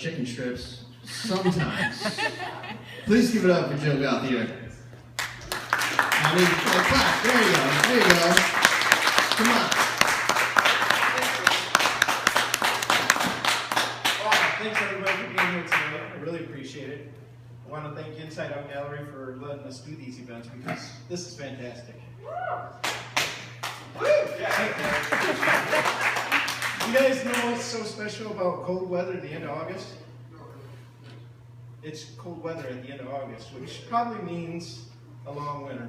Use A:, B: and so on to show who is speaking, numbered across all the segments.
A: chicken strips sometimes. Please give it up for Joe Gauthier. I mean, clap. There you go. There you go. Come on.
B: Wow, thanks everybody for being here tonight. I really appreciate it. I want to thank Inside Out Gallery for letting us do these events because this is fantastic. Woo! Yeah. You guys know what's so special about cold weather at the end of August? It's cold weather at the end of August, which probably means a long winter.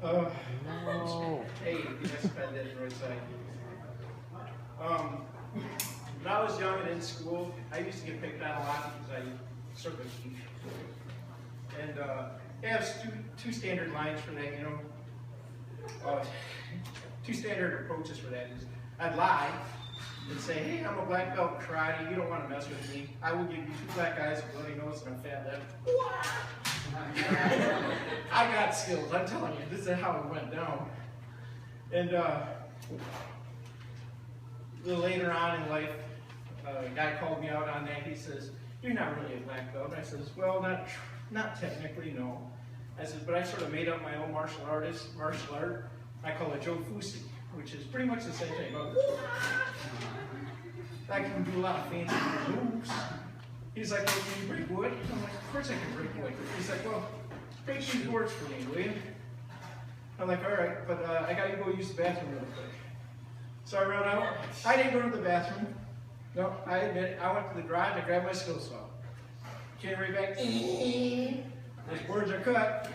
B: No. Hey, you guys spend it the right side. When I was young and in school, I used to get picked on a lot because I sort of teach. And they have two standard lines for that, you know. Two standard approaches for that is I'd lie and say, hey, I'm a black belt in karate, you don't want to mess with me. I will give you 2 black eyes, a bloody nose, and a fat lip. I got skills, I'm telling you, this is how it went down. And a little later on in life, a guy called me out on that. He says, you're not really a black belt. And I says, well, not technically, no. I says, but I sort of made up my own martial art. I call it Joe Fusi, which is pretty much the same thing. I can do a lot of fancy moves. He's like, well, can you break wood? I'm like, of course I can break wood. He's like, well, break these boards for me, will you? I'm like, all right, but I got to go use the bathroom real quick. So I ran out. I didn't go to the bathroom. No, I admit it. I went to the garage. I grabbed my skill saw. Came right back. Those boards are cut.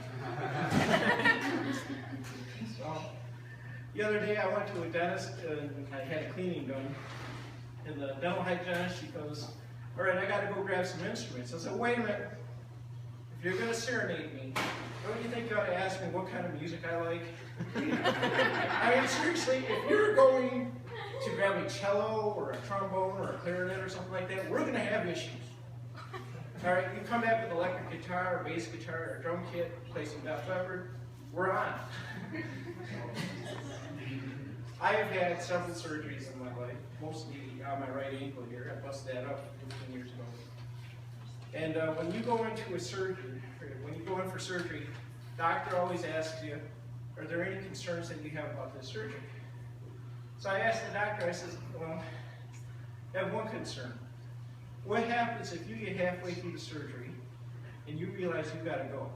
B: So, the other day I went to a dentist and I had a cleaning done. And the dental hygienist, she goes, all right, I got to go grab some instruments. I said, wait a minute. If you're going to serenade me, don't you think you ought to ask me what kind of music I like? I mean, seriously, if you're going to grab a cello or a trombone or a clarinet or something like that, we're going to have issues. All right, you come back with electric guitar or bass guitar or drum kit, play some Def Leppard, we're on. I have had several surgeries in my life, mostly on my right ankle here. I busted that up 15 years ago. And when you go into a surgery, when you go in for surgery, doctor always asks you, are there any concerns that you have about this surgery? So I asked the doctor, I said, well, I have one concern. What happens if you get halfway through the surgery and you realize you gotta go?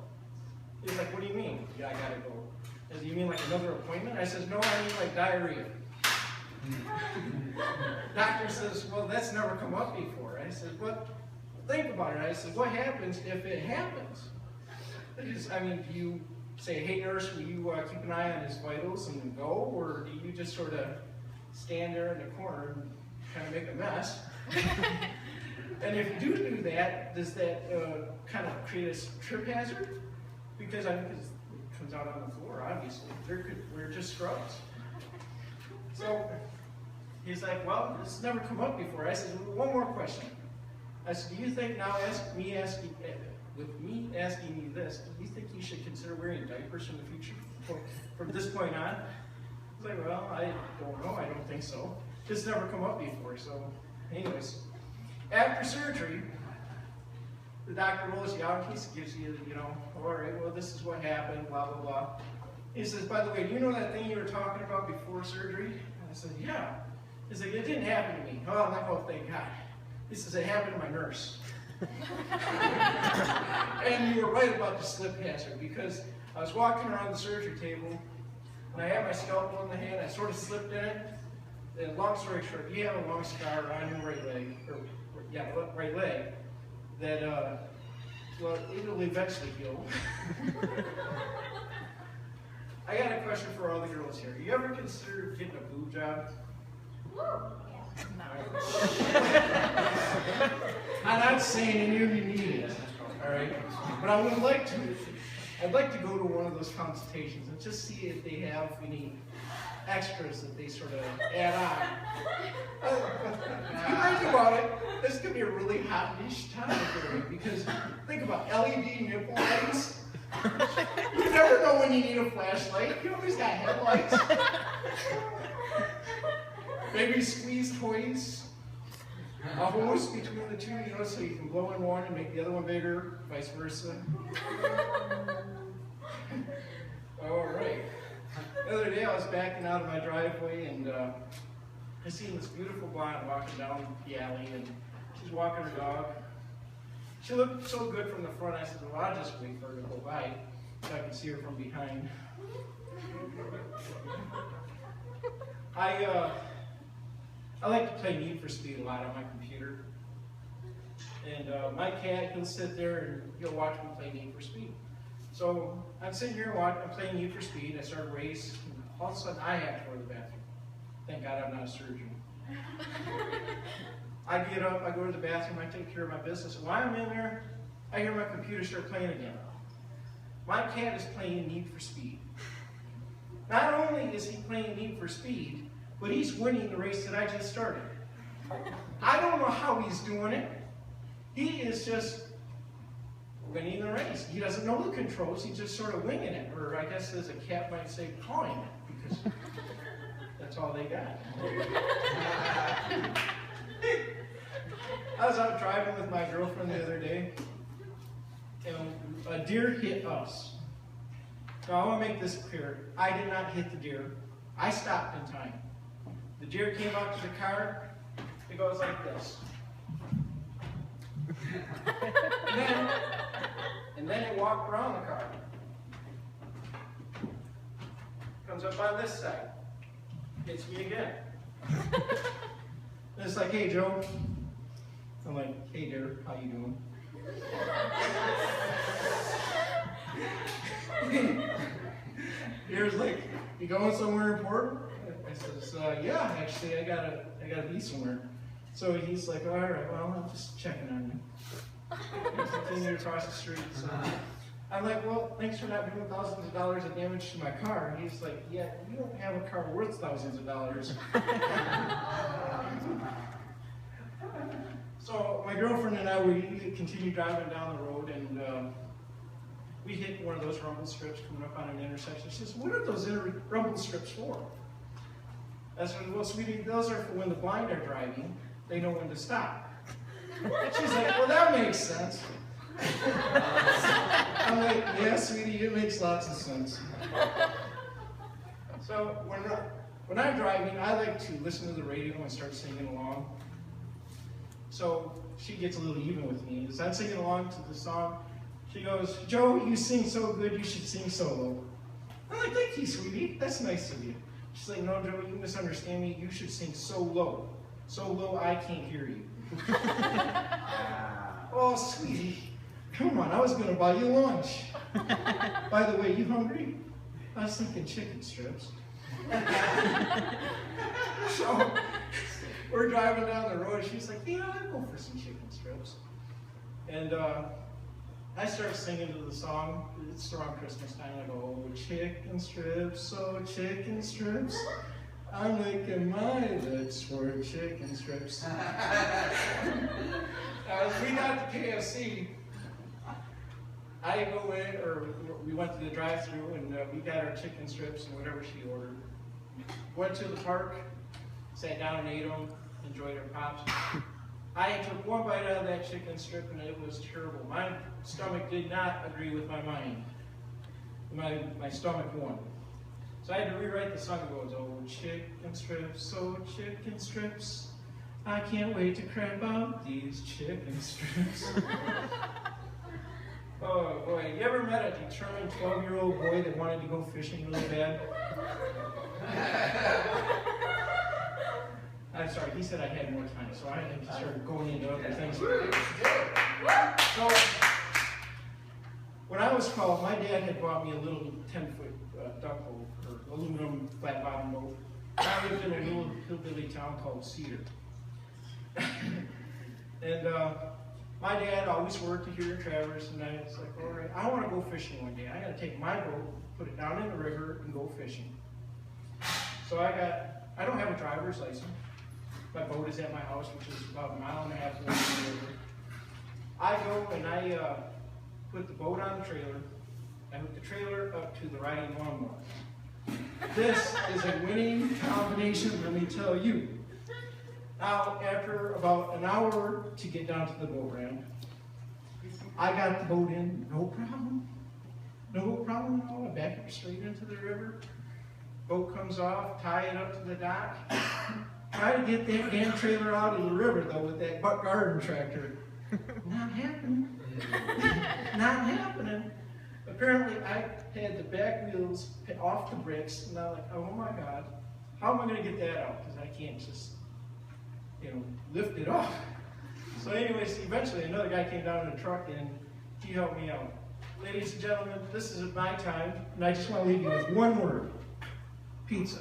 B: He's like, what do you mean? Yeah, I gotta go. Does he mean like another appointment? I says, no, I mean like diarrhea. Doctor says, well, that's never come up before. I said, well, think about it. I said, what happens if it happens? I mean, do you say, hey nurse, will you keep an eye on his vitals and go? Or do you just sort of stand there in the corner and kind of make a mess? And if you do that, does that kind of create a trip hazard? Because I mean, it comes out on the floor, obviously. We're just scrubs. So he's like, well, this has never come up before. I said, well, one more question. I said, do you think now, with me asking you this, do you think you should consider wearing diapers in the future from this point on? He's like, well, I don't know. I don't think so. This has never come up before. So anyways, after surgery, the doctor rolls you out. He gives you, all right, well, this is what happened, blah, blah, blah. He says, by the way, do you know that thing you were talking about before surgery? And I said, yeah. He's like, it didn't happen to me. Oh, I'm like, oh, thank God. He says, it happened to my nurse. And you were right about the slip hazard, because I was walking around the surgery table, and I had my scalpel in the hand. I sort of slipped in it. And long story short, you have a long scar on your right leg, right leg, that, well, it will eventually heal. I got a question for all the girls here. You ever considered getting a boob job? I'm not saying you need it, all right? But I would like to. I'd like to go to one of those consultations and just see if they have any extras that they sort of add on. You think about it, this could be a really hot niche topic for me, because think about LED nipple lights. You never know when you need a flashlight. You always got headlights. Maybe squeeze toys. a hose between the two, you know, so you can blow in one and make the other one bigger, vice versa. All right. The other day I was backing out of my driveway and I seen this beautiful blonde walking down the alley and she's walking her dog. She looked so good from the front, I said, well, I'll just wait for her to go by so I can see her from behind. I like to play Need for Speed a lot on my computer. And my cat, he'll sit there and he'll watch me play Need for Speed. So I'm sitting here watching, I'm playing Need for Speed, I start a race, and all of a sudden I have to go to the bathroom. Thank God I'm not a surgeon. I get up, I go to the bathroom, I take care of my business. And while I'm in there, I hear my computer start playing again. My cat is playing Need for Speed. Not only is he playing Need for Speed, but he's winning the race that I just started. I don't know how he's doing it. He is just winning the race. He doesn't know the controls, he's just sort of winging it. Or I guess as a cat might say, pawing it, because that's all they got. I was out driving with my girlfriend the other day, and a deer hit us. Now I want to make this clear. I did not hit the deer. I stopped in time. The deer came out to the car. It goes like this. And then it walked around the car. Comes up on this side. Hits me again. And it's like, hey, Joe. I'm like, hey, dear, how you doing? Deer's like, you going somewhere important? I says, yeah, actually, I gotta be somewhere. So he's like, all right, well, I'm just checking on you. Continue across the street. So I'm like, well, thanks for not doing thousands of dollars of damage to my car. He's like, yeah, you don't have a car worth thousands of dollars. So my girlfriend and I, we continued driving down the road, and we hit one of those rumble strips coming up on an intersection. She says, what are those rumble strips for? I said, well, sweetie, those are for when the blind are driving. They know when to stop. And she's like, well, that makes sense. I'm like, yeah, sweetie, it makes lots of sense. So when I'm driving, I like to listen to the radio and start singing along. So she gets a little even with me. As I'm singing along to the song, she goes, Joe, you sing so good, you should sing solo. I'm like, thank you, sweetie. That's nice of you. She's like, no, Joe, you misunderstand me. You should sing so low. So low, I can't hear you. Oh, sweetie. Come on, I was going to buy you lunch. By the way, you hungry? I was thinking chicken strips. So we're driving down the road. She's like, yeah, I'll go for some chicken strips. And I start singing to the song. It's around Christmas time. I go, oh, chicken strips, oh, chicken strips. I'm licking my lips for chicken strips. As we got to KFC, I go in, or we went to the drive-thru, and we got our chicken strips and whatever she ordered. Went to the park, sat down and ate them, enjoyed our pops. I took one bite out of that chicken strip and it was terrible. My stomach did not agree with my mind. My stomach won. So I had to rewrite the song. It goes, oh, chicken strips, oh, chicken strips. I can't wait to crap out these chicken strips. Oh boy, you ever met a determined 12-year-old boy that wanted to go fishing really bad? I'm sorry, he said I had more time, so I think he started going into other things. So, when I was 12, my dad had bought me a little 10-foot duck boat, or aluminum flat bottom boat. I lived in a little hillbilly town called Cedar. And my dad always worked here in Traverse, and I was like, all right, I want to go fishing one day. I got to take my boat, put it down in the river, and go fishing. So I don't have a driver's license. My boat is at my house, which is about a mile and a half away from the river. I go and I put the boat on the trailer. I hook the trailer up to the riding lawnmower. This is a winning combination, let me tell you. Now, after about an hour to get down to the boat ramp, I got the boat in, no problem. No problem at all. I back it straight into the river. Boat comes off, tie it up to the dock. Try to get that damn trailer out of the river, though, with that buck garden tractor. Not happening. Not happening. Apparently, I had the back wheels off the brakes, and I'm like, oh my God, how am I going to get that out? Because I can't just, lift it off. So anyways, eventually another guy came down in a truck, and he helped me out. Ladies and gentlemen, this is my time, and I just want to leave you with one word. Pizza.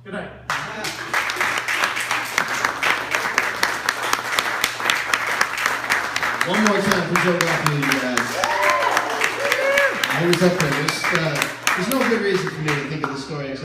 B: Good night.
A: One more time for Joe Gauthier, you guys. He was up there. There's no good reason for me to think of the story.